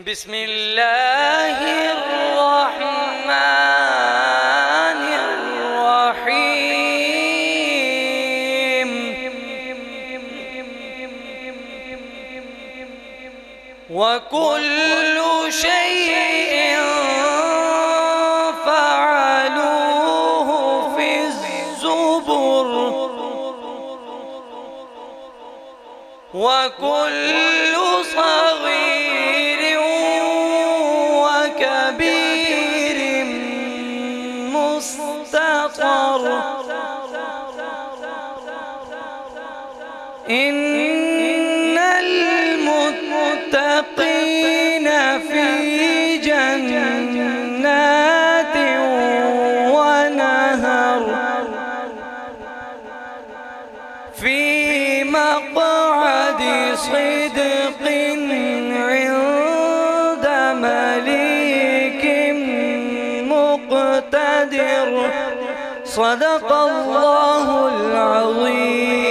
بسم الله الرحمن الرحيم. وكل شيء فعلوه في الزبر، وكل صغير وكبير مستطر. إن المتقين في جنات ونهر، في مقعد صدق عند مليك مقتدر. صدق الله العظيم.